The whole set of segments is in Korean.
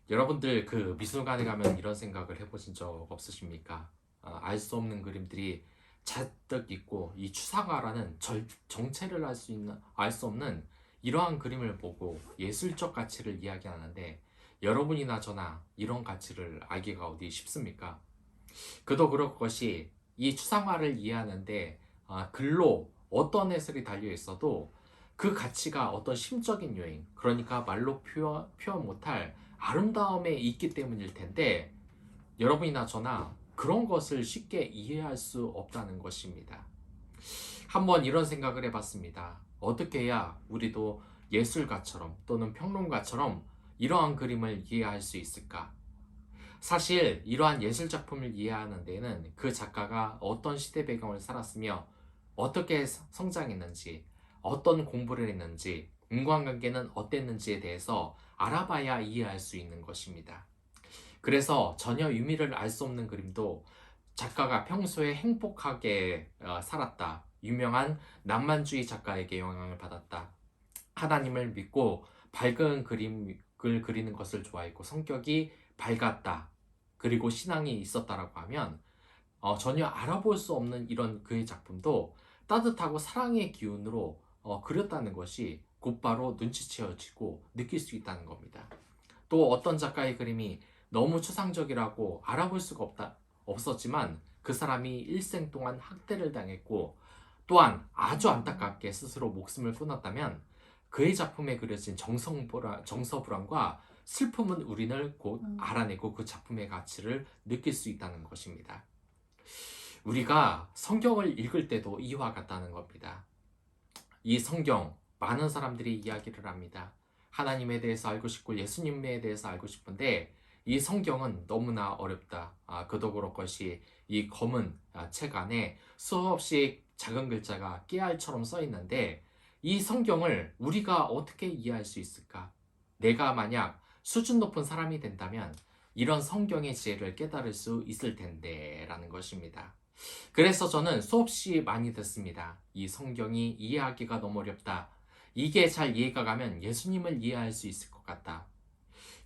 여러분들 그 미술관에 가면 이런 생각을 해보신 적 없으십니까? 알 수 없는 그림들이 잔뜩 있고 이 추상화라는 정체를 알 수 없는 이러한 그림을 보고 예술적 가치를 이야기하는데 여러분이나 저나 이런 가치를 알기가 어디 쉽습니까? 그도 그럴 것이 이 추상화를 이해하는데 글로 어떤 해설이 달려 있어도 그 가치가 어떤 심적인 요인, 그러니까 말로 표현 못할 아름다움에 있기 때문일 텐데 여러분이나 저나 그런 것을 쉽게 이해할 수 없다는 것입니다. 한번 이런 생각을 해봤습니다. 어떻게 해야 우리도 예술가처럼 또는 평론가처럼 이러한 그림을 이해할 수 있을까? 사실 이러한 예술 작품을 이해하는 데에는 그 작가가 어떤 시대 배경을 살았으며 어떻게 성장했는지, 어떤 공부를 했는지, 인간관계는 어땠는지에 대해서 알아봐야 이해할 수 있는 것입니다. 그래서 전혀 의미를 알 수 없는 그림도 작가가 평소에 행복하게 살았다. 유명한 낭만주의 작가에게 영향을 받았다. 하나님을 믿고 밝은 그림을 그리는 것을 좋아했고 성격이 밝았다. 그리고 신앙이 있었다라고 하면 전혀 알아볼 수 없는 이런 그의 작품도 따뜻하고 사랑의 기운으로 그렸다는 것이 곧바로 눈치채어지고 느낄 수 있다는 겁니다. 또 어떤 작가의 그림이 너무 추상적이라고 알아볼 수가 없었지만 그 사람이 일생 동안 학대를 당했고 또한 아주 안타깝게 스스로 목숨을 끊었다면 그의 작품에 그려진 정서불안과 슬픔은 우리를 곧 알아내고 그 작품의 가치를 느낄 수 있다는 것입니다. 우리가 성경을 읽을 때도 이와 같다는 겁니다. 이 성경, 많은 사람들이 이야기를 합니다. 하나님에 대해서 알고 싶고 예수님에 대해서 알고 싶은데 이 성경은 너무나 어렵다. 그도 그럴 것이 이 검은 책 안에 수없이 작은 글자가 깨알처럼 써 있는데 이 성경을 우리가 어떻게 이해할 수 있을까? 내가 만약 수준 높은 사람이 된다면 이런 성경의 지혜를 깨달을 수 있을 텐데 라는 것입니다. 그래서 저는 수없이 많이 듣습니다. 이 성경이 이해하기가 너무 어렵다. 이게 잘 이해가 가면 예수님을 이해할 수 있을 것 같다.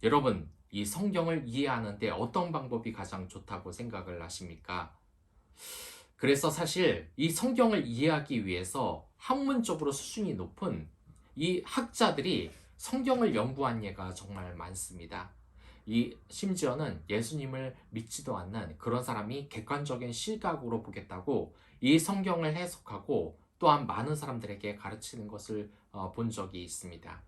여러분, 이 성경을 이해하는데 어떤 방법이 가장 좋다고 생각을 하십니까? 그래서 사실 이 성경을 이해하기 위해서 학문적으로 수준이 높은 이 학자들이 성경을 연구한 예가 정말 많습니다. 이 심지어는 예수님을 믿지도 않는 그런 사람이 객관적인 시각으로 보겠다고 이 성경을 해석하고 또한 많은 사람들에게 가르치는 것을 본 적이 있습니다.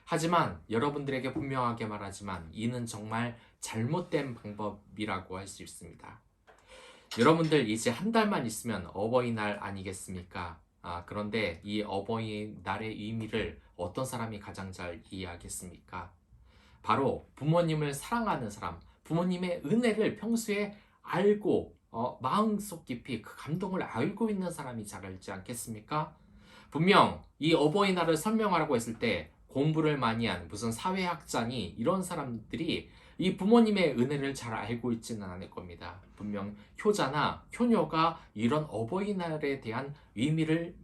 하지만 여러분들에게 분명하게 말하지만 이는 정말 잘못된 방법이라고 할 수 있습니다. 여러분들 이제 한 달만 있으면 어버이날 아니겠습니까? 그런데 이 어버이날의 의미를 어떤 사람이 가장 잘 이해하겠습니까? 바로 부모님을 사랑하는 사람, 부모님의 은혜를 평소에 알고 마음속 깊이 그 감동을 알고 있는 사람이 잘 알지 않겠습니까? 분명 이 어버이날을 설명하라고 했을 때 공부를 많이 한 무슨 사회학자니 이런 사람들이 이 부모님의 은혜를 잘 알고 있지는 않을 겁니다. 분명 효자나 효녀가 이런 어버이날에 대한 의미를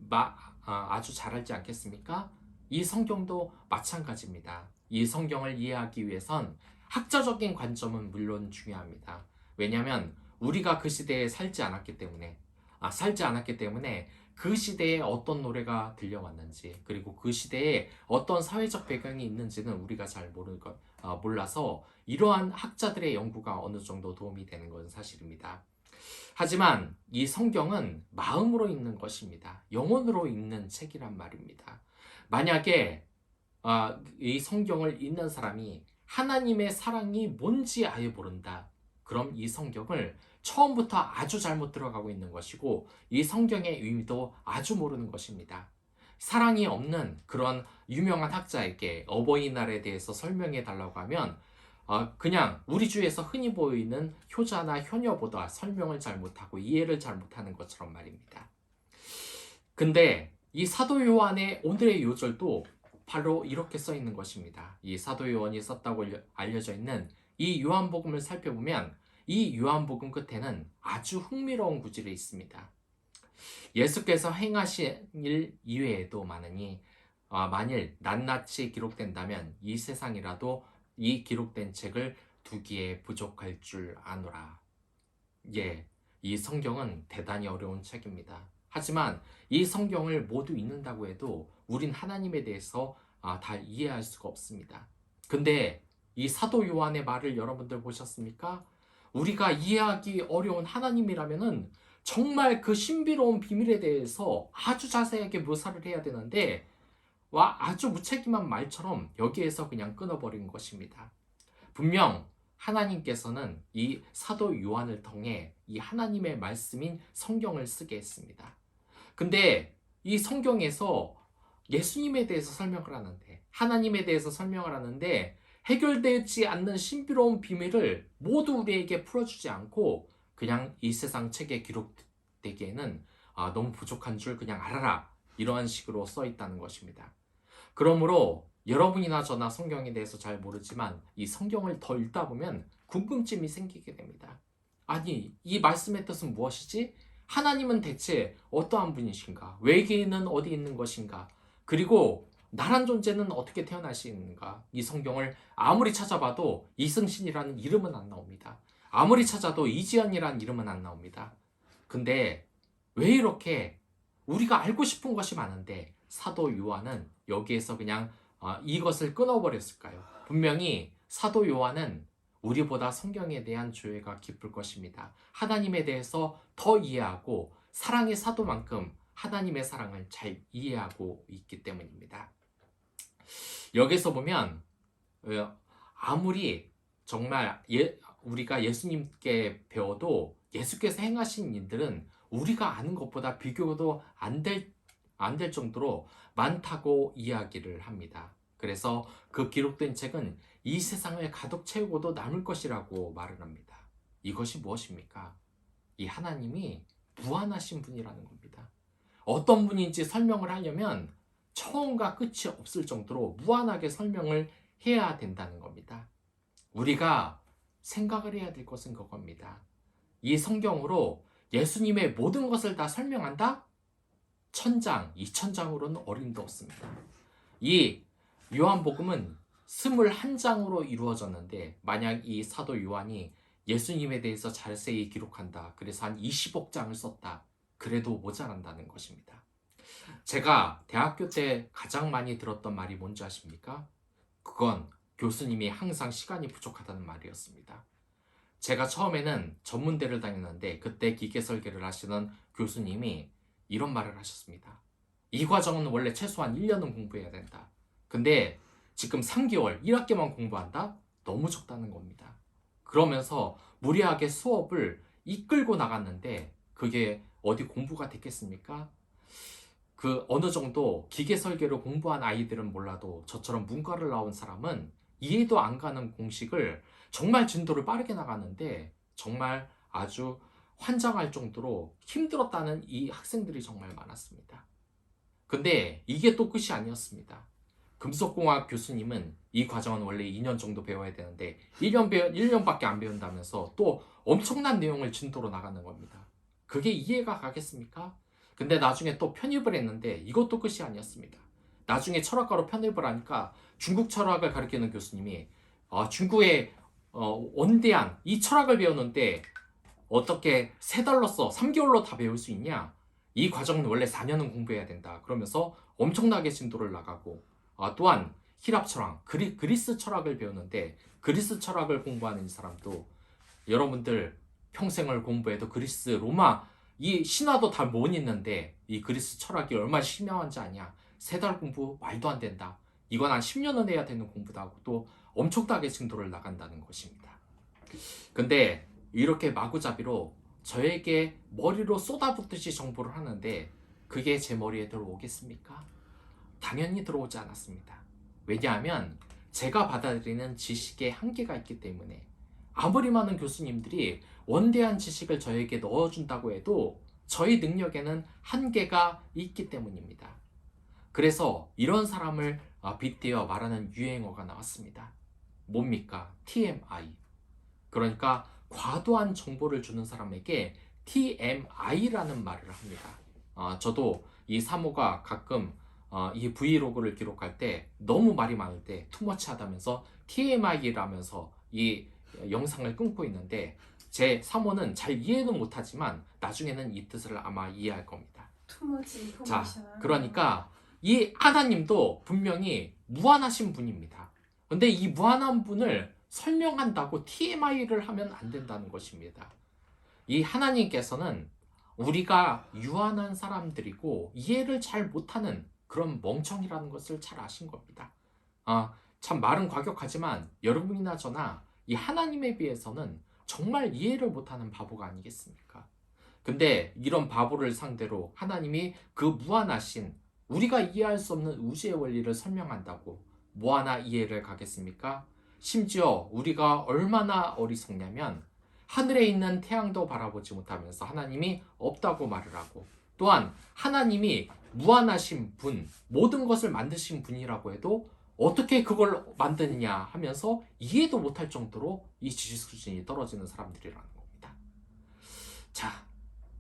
아주 잘 알지 않겠습니까? 이 성경도 마찬가지입니다. 이 성경을 이해하기 위해선 학자적인 관점은 물론 중요합니다. 왜냐하면 우리가 그 시대에 살지 않았기 때문에 그 시대에 어떤 노래가 들려왔는지 그리고 그 시대에 어떤 사회적 배경이 있는지는 우리가 잘 몰라서 이러한 학자들의 연구가 어느 정도 도움이 되는 것은 사실입니다. 하지만 이 성경은 마음으로 읽는 것입니다. 영혼으로 읽는 책이란 말입니다. 만약에 이 성경을 읽는 사람이 하나님의 사랑이 뭔지 아예 모른다. 그럼 이 성경을 처음부터 아주 잘못 들어가고 있는 것이고 이 성경의 의미도 아주 모르는 것입니다. 사랑이 없는 그런 유명한 학자에게 어버이날에 대해서 설명해 달라고 하면 그냥 우리 주위에서 흔히 보이는 효자나 효녀보다 설명을 잘 못하고 이해를 잘 못하는 것처럼 말입니다. 근데 이 사도 요한의 오늘의 요절도 바로 이렇게 써 있는 것입니다. 이 사도 요한이 썼다고 알려져 있는 이 요한복음을 살펴보면 이 요한복음 끝에는 아주 흥미로운 구절이 있습니다. 예수께서 행하신 일 이외에도 많으니 만일 낱낱이 기록된다면 이 세상이라도 이 기록된 책을 두기에 부족할 줄 아노라. 예, 이 성경은 대단히 어려운 책입니다. 하지만 이 성경을 모두 읽는다고 해도 우린 하나님에 대해서 다 이해할 수가 없습니다. 근데 이 사도 요한의 말을 여러분들 보셨습니까? 우리가 이해하기 어려운 하나님이라면은 정말 그 신비로운 비밀에 대해서 아주 자세하게 묘사를 해야 되는데 아주 무책임한 말처럼 여기에서 그냥 끊어버린 것입니다. 분명 하나님께서는 이 사도 요한을 통해 이 하나님의 말씀인 성경을 쓰게 했습니다. 근데 이 성경에서 예수님에 대해서 설명을 하는데, 하나님에 대해서 설명을 하는데 해결되지 않는 신비로운 비밀을 모두 우리에게 풀어주지 않고 그냥 이 세상 책에 기록되기에는 너무 부족한 줄 그냥 알아라, 이러한 식으로 써 있다는 것입니다. 그러므로 여러분이나 저나 성경에 대해서 잘 모르지만 이 성경을 더 읽다 보면 궁금증이 생기게 됩니다. 아니, 이 말씀의 뜻은 무엇이지? 하나님은 대체 어떠한 분이신가? 외계인은 어디 있는 것인가? 그리고 나란 존재는 어떻게 태어나시는가? 이 성경을 아무리 찾아봐도 이승신이라는 이름은 안 나옵니다. 아무리 찾아도 이지연이라는 이름은 안 나옵니다. 근데 왜 이렇게 우리가 알고 싶은 것이 많은데 사도 요한은 여기에서 그냥 이것을 끊어버렸을까요? 분명히 사도 요한은 우리보다 성경에 대한 조예가 깊을 것입니다. 하나님에 대해서 더 이해하고 사랑의 사도만큼 하나님의 사랑을 잘 이해하고 있기 때문입니다. 여기서 보면 아무리 정말 우리가 예수님께 배워도 예수께서 행하신 일들은 우리가 아는 것보다 비교도 안 될 정도로 많다고 이야기를 합니다. 그래서 그 기록된 책은 이 세상을 가득 채우고도 남을 것이라고 말을 합니다. 이것이 무엇입니까? 이 하나님이 무한하신 분이라는 겁니다. 어떤 분인지 설명을 하려면 처음과 끝이 없을 정도로 무한하게 설명을 해야 된다는 겁니다. 우리가 생각을 해야 될 것은 그겁니다. 이 성경으로 예수님의 모든 것을 다 설명한다? 1000장, 2000장으로는 어림도 없습니다. 이 요한복음은 21장으로 이루어졌는데 만약 이 사도 요한이 예수님에 대해서 자세히 기록한다, 그래서 한 20억 장을 썼다, 그래도 모자란다는 것입니다. 제가 대학교 때 가장 많이 들었던 말이 뭔지 아십니까? 그건 교수님이 항상 시간이 부족하다는 말이었습니다. 제가 처음에는 전문대를 다녔는데 그때 기계 설계를 하시는 교수님이 이런 말을 하셨습니다. 이 과정은 원래 최소한 1년은 공부해야 된다. 근데 지금 3개월, 1학기만 공부한다? 너무 적다는 겁니다. 그러면서 무리하게 수업을 이끌고 나갔는데 그게 어디 공부가 됐겠습니까? 그 어느 정도 기계 설계를 공부한 아이들은 몰라도 저처럼 문과를 나온 사람은 이해도 안 가는 공식을 정말 진도를 빠르게 나갔는데 정말 아주 환장할 정도로 힘들었다는 이 학생들이 정말 많았습니다. 근데 이게 또 끝이 아니었습니다. 금속공학 교수님은 이 과정은 원래 2년 정도 배워야 되는데 1년밖에 안 배운다면서 또 엄청난 내용을 진도로 나가는 겁니다. 그게 이해가 가겠습니까? 근데 나중에 또 편입을 했는데 이것도 끝이 아니었습니다. 나중에 철학과로 편입을 하니까 중국 철학을 가르치는 교수님이 중국의 원대한 이 철학을 배우는데 어떻게 3달로 3개월로 다 배울 수 있냐? 이 과정은 원래 4년은 공부해야 된다. 그러면서 엄청나게 진도를 나가고 또한 히랍 철학, 그리스 철학을 배우는데 그리스 철학을 공부하는 이 사람도 여러분들 평생을 공부해도 그리스, 로마 이 신화도 다 못 읽는데 이 그리스 철학이 얼마나 심오한지 아냐? 3달 공부 말도 안 된다. 이건 한 10년은 해야 되는 공부다 하고 또 엄청나게 진도를 나간다는 것입니다. 근데 이렇게 마구잡이로 저에게 머리로 쏟아붓듯이 정보를 하는데 그게 제 머리에 들어오겠습니까? 당연히 들어오지 않았습니다. 왜냐하면 제가 받아들이는 지식에 한계가 있기 때문에 아무리 많은 교수님들이 원대한 지식을 저에게 넣어준다고 해도 저희 능력에는 한계가 있기 때문입니다. 그래서 이런 사람을 빗대어 말하는 유행어가 나왔습니다. 뭡니까? TMI. 그러니까 과도한 정보를 주는 사람에게 TMI라는 말을 합니다. 저도 이 사모가 가끔 이 브이로그를 기록할 때 너무 말이 많을 때 투머치 하다면서 TMI라면서 이 영상을 끊고 있는데 제 사모는 잘 이해는 못하지만 나중에는 이 뜻을 아마 이해할 겁니다. 자, 그러니까 이 하나님도 분명히 무한하신 분입니다. 근데 이 무한한 분을 설명한다고 TMI를 하면 안 된다는 것입니다. 이 하나님께서는 우리가 유한한 사람들이고 이해를 잘 못하는 그런 멍청이라는 것을 잘 아신 겁니다. 참 말은 과격하지만 여러분이나 저나 이 하나님에 비해서는 정말 이해를 못하는 바보가 아니겠습니까? 근데 이런 바보를 상대로 하나님이 그 무한하신 우리가 이해할 수 없는 우주의 원리를 설명한다고 뭐 하나 이해를 가겠습니까? 심지어 우리가 얼마나 어리석냐면 하늘에 있는 태양도 바라보지 못하면서 하나님이 없다고 말을 하고 또한 하나님이 무한하신 분, 모든 것을 만드신 분이라고 해도 어떻게 그걸 만드느냐 하면서 이해도 못할 정도로 이 지식 수준이 떨어지는 사람들이라는 겁니다. 자,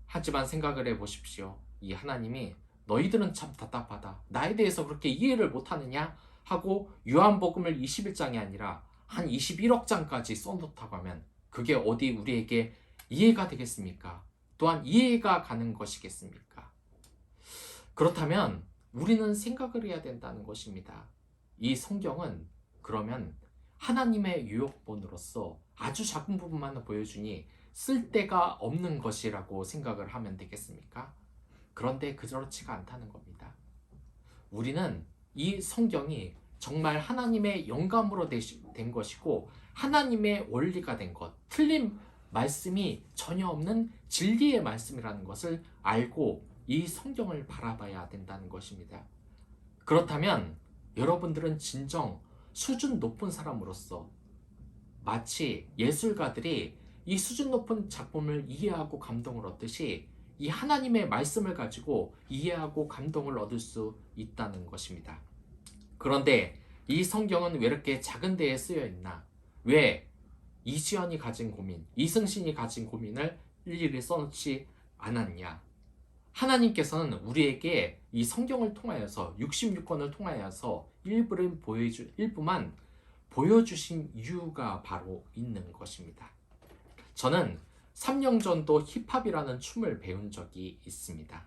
하지만 생각을 해보십시오. 이 하나님이 너희들은 참 답답하다. 나에 대해서 그렇게 이해를 못하느냐 하고 요한복음을 21장이 아니라 한 21억 장까지 써놓다고 하면 그게 어디 우리에게 이해가 되겠습니까? 또한 이해가 가는 것이겠습니까? 그렇다면 우리는 생각을 해야 된다는 것입니다. 이 성경은 그러면 하나님의 유효본으로서 아주 작은 부분만 보여주니 쓸데가 없는 것이라고 생각을 하면 되겠습니까? 그런데 그렇지가 않다는 겁니다. 우리는 이 성경이 정말 하나님의 영감으로 된 것이고 하나님의 원리가 된 것, 틀린 말씀이 전혀 없는 진리의 말씀이라는 것을 알고 이 성경을 바라봐야 된다는 것입니다. 그렇다면 여러분들은 진정 수준 높은 사람으로서 마치 예술가들이 이 수준 높은 작품을 이해하고 감동을 얻듯이 이 하나님의 말씀을 가지고 이해하고 감동을 얻을 수 있다는 것입니다. 그런데 이 성경은 왜 이렇게 작은 데에 쓰여 있나? 왜 이시연이 가진 고민, 이승신이 가진 고민을 일일이 써놓지 않았냐? 하나님께서는 우리에게 이 성경을 통하여서 66권을 통하여서 일부만 보여주신 이유가 바로 있는 것입니다. 저는 3년 전도 힙합이라는 춤을 배운 적이 있습니다.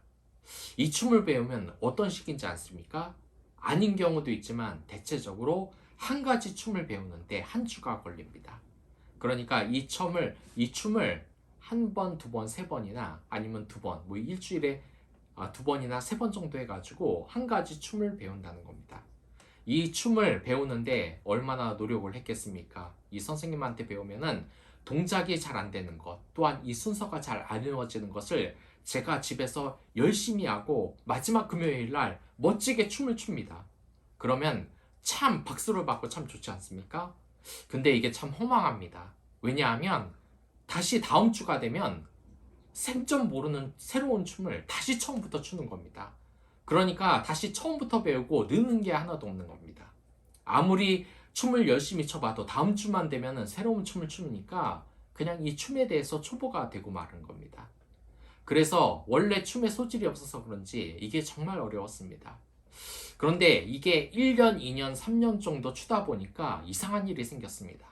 이 춤을 배우면 어떤 식인지 아십니까? 아닌 경우도 있지만 대체적으로 한 가지 춤을 배우는데 한 주가 걸립니다. 그러니까 이 춤을 한 번, 두 번, 세 번이나 아니면 두 번, 뭐 일주일에 두 번이나 세 번 정도 해가지고 한 가지 춤을 배운다는 겁니다. 이 춤을 배우는데 얼마나 노력을 했겠습니까? 이 선생님한테 배우면은 동작이 잘 안 되는 것, 또한 이 순서가 잘 안 이루어지는 것을 제가 집에서 열심히 하고 마지막 금요일 날 멋지게 춤을 춥니다. 그러면 참 박수를 받고 참 좋지 않습니까? 근데 이게 참 허망합니다. 왜냐하면 다시 다음 주가 되면 생전 모르는 새로운 춤을 다시 처음부터 추는 겁니다. 그러니까 다시 처음부터 배우고 느는 게 하나도 없는 겁니다. 아무리 춤을 열심히 춰봐도 다음 주만 되면 새로운 춤을 추니까 그냥 이 춤에 대해서 초보가 되고 마는 겁니다. 그래서 원래 춤에 소질이 없어서 그런지 이게 정말 어려웠습니다. 그런데 이게 1년, 2년, 3년 정도 추다 보니까 이상한 일이 생겼습니다.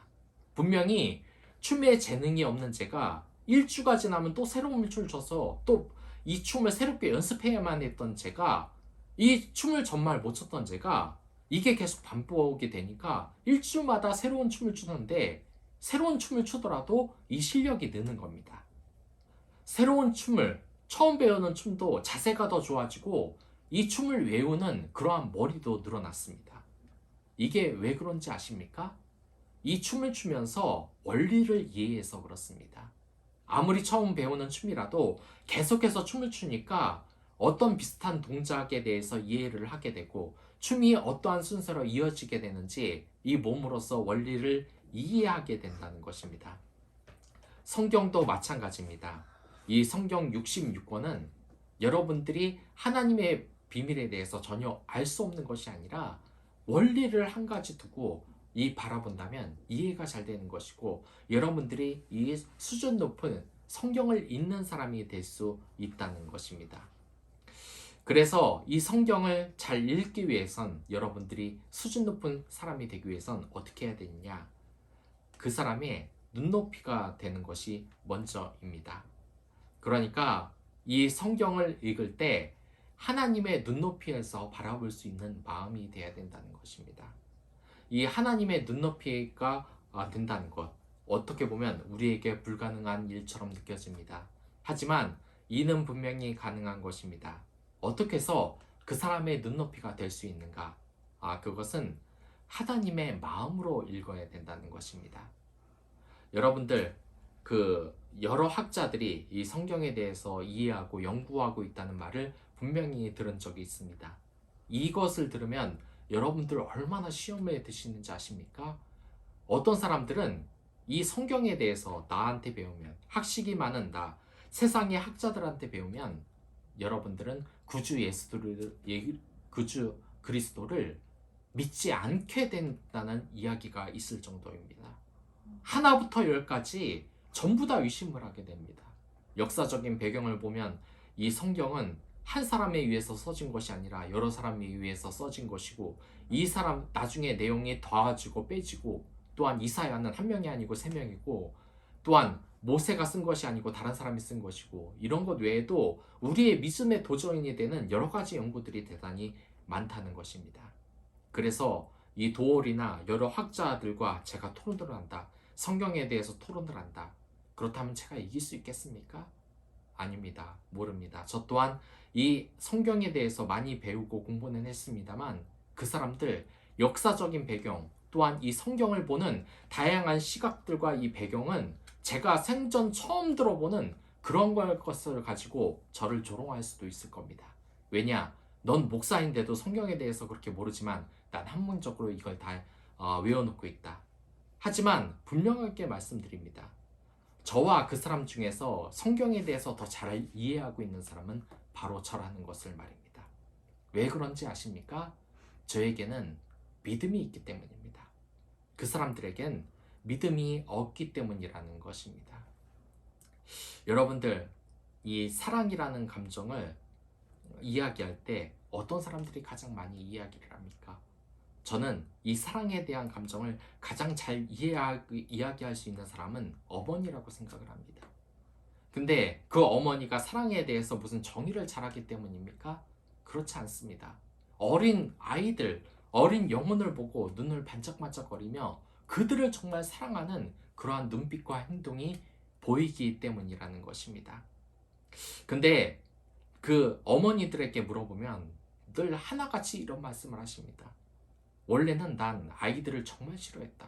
분명히 춤에 재능이 없는 제가 1주가 지나면 또 새로운 춤을 춰서 또 이 춤을 새롭게 연습해야만 했던 제가 이 춤을 정말 못 췄던 제가 이게 계속 반복이 되니까 1주마다 새로운 춤을 추는데 새로운 춤을 추더라도 이 실력이 느는 겁니다. 새로운 춤을 처음 배우는 춤도 자세가 더 좋아지고 이 춤을 외우는 그러한 머리도 늘어났습니다. 이게 왜 그런지 아십니까? 이 춤을 추면서 원리를 이해해서 그렇습니다. 아무리 처음 배우는 춤이라도 계속해서 춤을 추니까 어떤 비슷한 동작에 대해서 이해를 하게 되고 춤이 어떠한 순서로 이어지게 되는지 이 몸으로서 원리를 이해하게 된다는 것입니다. 성경도 마찬가지입니다. 이 성경 66권은 여러분들이 하나님의 비밀에 대해서 전혀 알 수 없는 것이 아니라 원리를 한 가지 두고 이 바라본다면 이해가 잘 되는 것이고 여러분들이 이 수준 높은 성경을 읽는 사람이 될 수 있다는 것입니다. 그래서 이 성경을 잘 읽기 위해선 여러분들이 수준 높은 사람이 되기 위해선 어떻게 해야 되느냐? 그 사람의 눈높이가 되는 것이 먼저입니다. 그러니까 이 성경을 읽을 때 하나님의 눈높이에서 바라볼 수 있는 마음이 되어야 된다는 것입니다. 이 하나님의 눈높이가 된다는 것, 어떻게 보면 우리에게 불가능한 일처럼 느껴집니다. 하지만 이는 분명히 가능한 것입니다. 어떻게 해서 그 사람의 눈높이가 될 수 있는가? 그것은 하나님의 마음으로 읽어야 된다는 것입니다. 여러분들, 여러 학자들이 이 성경에 대해서 이해하고 연구하고 있다는 말을 분명히 들은 적이 있습니다. 이것을 들으면 여러분들 얼마나 시험에 드시는지 아십니까? 어떤 사람들은 이 성경에 대해서 나한테 배우면, 학식이 많은 나, 세상의 학자들한테 배우면 여러분들은 구주 그리스도를 믿지 않게 된다는 이야기가 있을 정도입니다. 하나부터 열까지 전부 다 의심을 하게 됩니다. 역사적인 배경을 보면 이 성경은 한 사람에 의해서 써진 것이 아니라 여러 사람에 의해서 써진 것이고, 이 사람 나중에 내용이 더해지고 빼지고, 또한 이사야는 한 명이 아니고 세 명이고, 또한 모세가 쓴 것이 아니고 다른 사람이 쓴 것이고, 이런 것 외에도 우리의 믿음의 도전이 되는 여러 가지 연구들이 대단히 많다는 것입니다. 그래서 이 도올이나 여러 학자들과 제가 토론을 한다, 성경에 대해서 토론을 한다, 그렇다면 제가 이길 수 있겠습니까? 아닙니다. 모릅니다. 저 또한 이 성경에 대해서 많이 배우고 공부는 했습니다만, 그 사람들 역사적인 배경, 또한 이 성경을 보는 다양한 시각들과 이 배경은 제가 생전 처음 들어보는 그런 것을 가지고 저를 조롱할 수도 있을 겁니다. 왜냐? 넌 목사인데도 성경에 대해서 그렇게 모르지만 난 학문적으로 이걸 다 외워놓고 있다. 하지만 분명하게 말씀드립니다. 저와 그 사람 중에서 성경에 대해서 더 잘 이해하고 있는 사람은 바로 저라는 것을 말입니다. 왜 그런지 아십니까? 저에게는 믿음이 있기 때문입니다. 그 사람들에겐 믿음이 없기 때문이라는 것입니다. 여러분들, 이 사랑이라는 감정을 이야기할 때 어떤 사람들이 가장 많이 이야기를 합니까? 저는 이 사랑에 대한 감정을 가장 잘 이야기할 수 있는 사람은 어머니라고 생각을 합니다. 근데 그 어머니가 사랑에 대해서 무슨 정의를 잘하기 때문입니까? 그렇지 않습니다. 어린 아이들, 어린 영혼을 보고 눈을 반짝반짝거리며 그들을 정말 사랑하는 그러한 눈빛과 행동이 보이기 때문이라는 것입니다. 근데 그 어머니들에게 물어보면 늘 하나같이 이런 말씀을 하십니다. 원래는 난 아이들을 정말 싫어했다.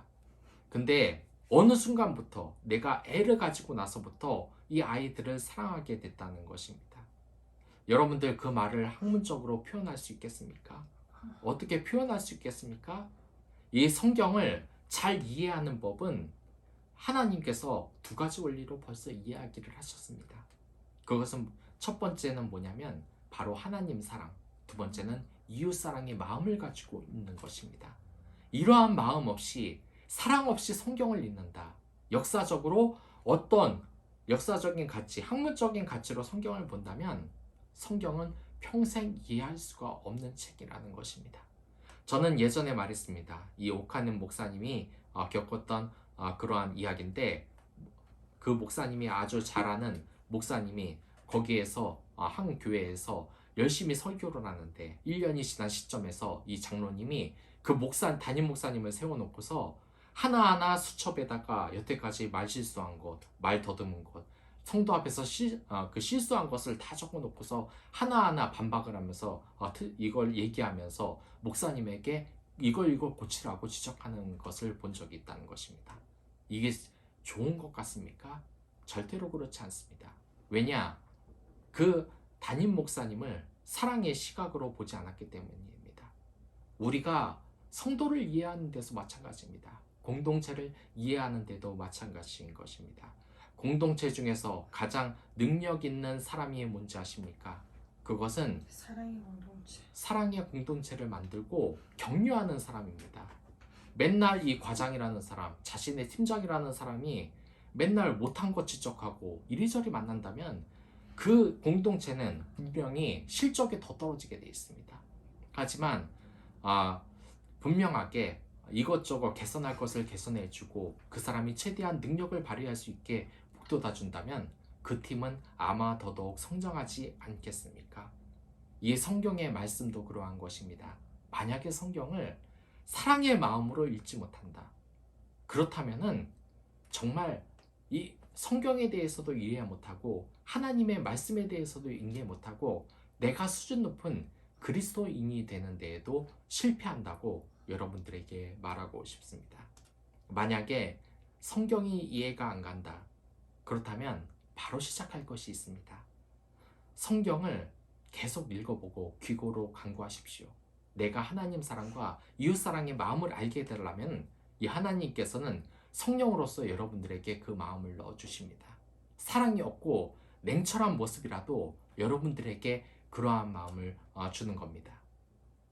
근데 어느 순간부터 내가 애를 가지고 나서부터 이 아이들을 사랑하게 됐다는 것입니다. 여러분들 그 말을 학문적으로 표현할 수 있겠습니까? 어떻게 표현할 수 있겠습니까? 이 성경을 잘 이해하는 법은 하나님께서 두 가지 원리로 벌써 이야기를 하셨습니다. 그것은 첫 번째는 뭐냐면 바로 하나님 사랑, 두 번째는 이웃 사랑의 마음을 가지고 있는 것입니다. 이러한 마음 없이, 사랑 없이 성경을 읽는다. 역사적으로 어떤 역사적인 가치, 학문적인 가치로 성경을 본다면 성경은 평생 이해할 수가 없는 책이라는 것입니다. 저는 예전에 말했습니다. 이 오카는 목사님이 겪었던 그러한 이야기인데, 그 목사님이 아주 잘 아는 목사님이 거기에서 한 교회에서 열심히 설교를 하는데 1년이 지난 시점에서 이 장로님이 그 담임 목사님을 세워놓고서 하나하나 수첩에다가 여태까지 말 실수한 것, 말 더듬은 것, 성도 앞에서 그 실수한 것을 다 적어놓고서 하나하나 반박을 하면서 이걸 얘기하면서 목사님에게 이걸 고치라고 지적하는 것을 본 적이 있다는 것입니다. 이게 좋은 것 같습니까? 절대로 그렇지 않습니다. 왜냐? 그 담임 목사님을 사랑의 시각으로 보지 않았기 때문입니다. 우리가 성도를 이해하는 데서 마찬가지입니다. 공동체를 이해하는 데도 마찬가지인 것입니다. 공동체 중에서 가장 능력 있는 사람이 뭔지 아십니까? 그것은 사랑의 공동체를 만들고 격려하는 사람입니다. 맨날 이 과장이라는 사람, 자신의 팀장이라는 사람이 맨날 못한 것 지적하고 이리저리 만난다면 그 공동체는 분명히 실적이 더 떨어지게 되어 있습니다. 하지만 아, 분명하게 이것저것 개선할 것을 개선해주고 그 사람이 최대한 능력을 발휘할 수 있게 북돋아 준다면 그 팀은 아마 더더욱 성장하지 않겠습니까? 이 성경의 말씀도 그러한 것입니다. 만약에 성경을 사랑의 마음으로 읽지 못한다. 그렇다면은 정말 이 성경에 대해서도 이해 못하고 하나님의 말씀에 대해서도 이해 못하고 내가 수준 높은 그리스도인이 되는 데에도 실패한다고 여러분들에게 말하고 싶습니다. 만약에 성경이 이해가 안 간다. 그렇다면 바로 시작할 것이 있습니다. 성경을 계속 읽어보고 귀고로 간구하십시오. 내가 하나님 사랑과 이웃 사랑의 마음을 알게 되려면 이 하나님께서는 성령으로서 여러분들에게 그 마음을 넣어주십니다. 사랑이 없고 냉철한 모습이라도 여러분들에게 그러한 마음을 주는 겁니다.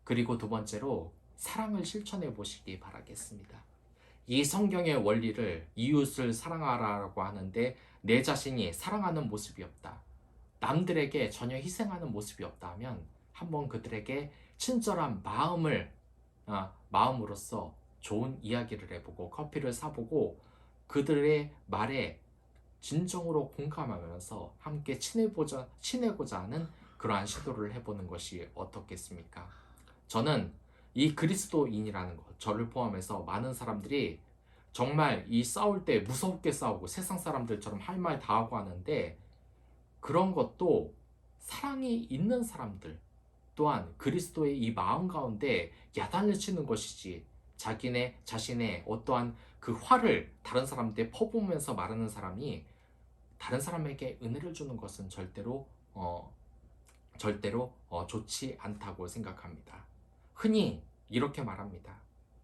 그리고 두 번째로 사랑을 실천해 보시기 바라겠습니다. 이 성경의 원리를 이웃을 사랑하라고 하는데 내 자신이 사랑하는 모습이 없다. 남들에게 전혀 희생하는 모습이 없다 하면 한번 그들에게 친절한 마음으로써 좋은 이야기를 해보고 커피를 사보고 그들의 말에 진정으로 공감하면서 함께 친해고자 하는 그러한 시도를 해보는 것이 어떻겠습니까? 저는 이 그리스도인이라는 것, 저를 포함해서 많은 사람들이 정말 이 싸울 때 무섭게 싸우고 세상 사람들처럼 할 말 다 하고 하는데 그런 것도 사랑이 있는 사람들 또한 그리스도의 이 마음 가운데 야단을 치는 것이지 자기네 자신의 어떠한 그 화를 다른 사람한테 퍼부으면서 말하는 사람이 다른 사람에게 은혜를 주는 것은 절대로 좋지 않다고 생각합니다. 흔히 이렇게 말합니다.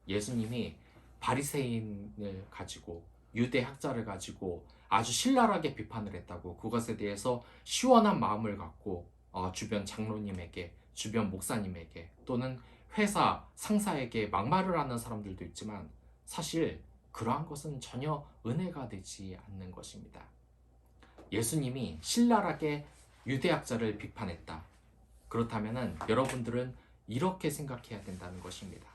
예수님이 바리새인을 가지고 유대 학자를 가지고 아주 신랄하게 비판을 했다고 그것에 대해서 시원한 마음을 갖고 주변 장로님에게 주변 목사님에게 또는 회사 상사에게 막말을 하는 사람들도 있지만 사실 그러한 것은 전혀 은혜가 되지 않는 것입니다. 예수님이 신랄하게 유대학자를 비판했다. 그렇다면 여러분들은 이렇게 생각해야 된다는 것입니다.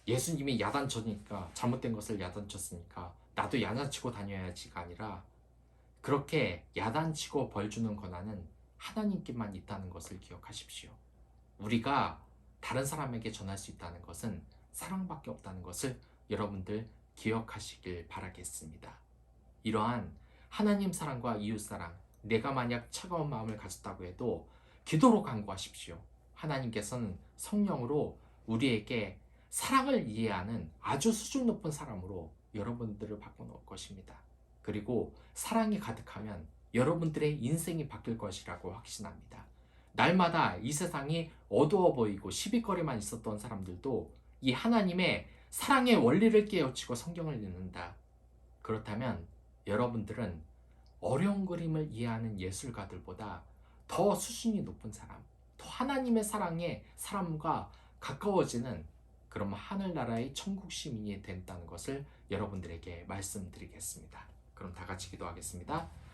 예수님이 야단쳤으니까 잘못된 것을 야단쳤으니까 나도 야단치고 다녀야지가 아니라 그렇게 야단치고 벌주는 권한은 하나님께만 있다는 것을 기억하십시오. 우리가 다른 사람에게 전할 수 있다는 것은 사랑밖에 없다는 것을 여러분들 기억하시길 바라겠습니다. 이러한 하나님 사랑과 이웃 사랑, 내가 만약 차가운 마음을 가졌다고 해도 기도로 간구하십시오. 하나님께서는 성령으로 우리에게 사랑을 이해하는 아주 수준 높은 사람으로 여러분들을 바꿔놓을 것입니다. 그리고 사랑이 가득하면 여러분들의 인생이 바뀔 것이라고 확신합니다. 날마다 이 세상이 어두워 보이고 시비거리만 있었던 사람들도 이 하나님의 사랑의 원리를 깨우치고 성경을 읽는다. 그렇다면 여러분들은 어려운 그림을 이해하는 예술가들보다 더 수준이 높은 사람, 더 하나님의 사랑의 사람과 가까워지는 그런 하늘나라의 천국 시민이 된다는 것을 여러분들에게 말씀드리겠습니다. 그럼 다 같이 기도하겠습니다.